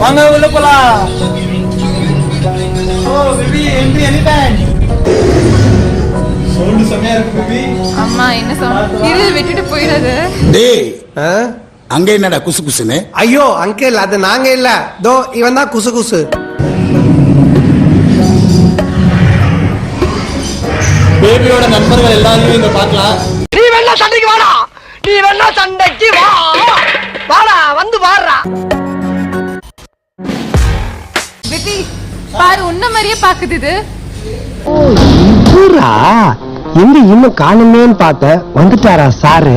வாங்க உள்ள போலாம். Oh baby entry any time. Sound செமையா இருக்கு பேபி. அம்மா என்ன சவுண்ட் இது விட்டுட்டு போயிடாத. டேய் அங்க என்னடா குசு குசுன்னு? ஐயோ அங்கிள் அது நாங்க இல்ல, தோ இவன் தான் குசு குசு. பேபியோட நண்பர்கள் எல்லாரையும் இங்க பார்க்கலாம். நீ வேணா சண்டைக்கு வாடா, நீ வேணா சண்டைக்கு வா, வாடா வந்து வாடா. விதி பாரு உன்ன மாதிரியே பாக்குது இது. பூரா எங்க இன்னும் காணுமேன்னு பார்த்த வந்துட்டாரா சாரு?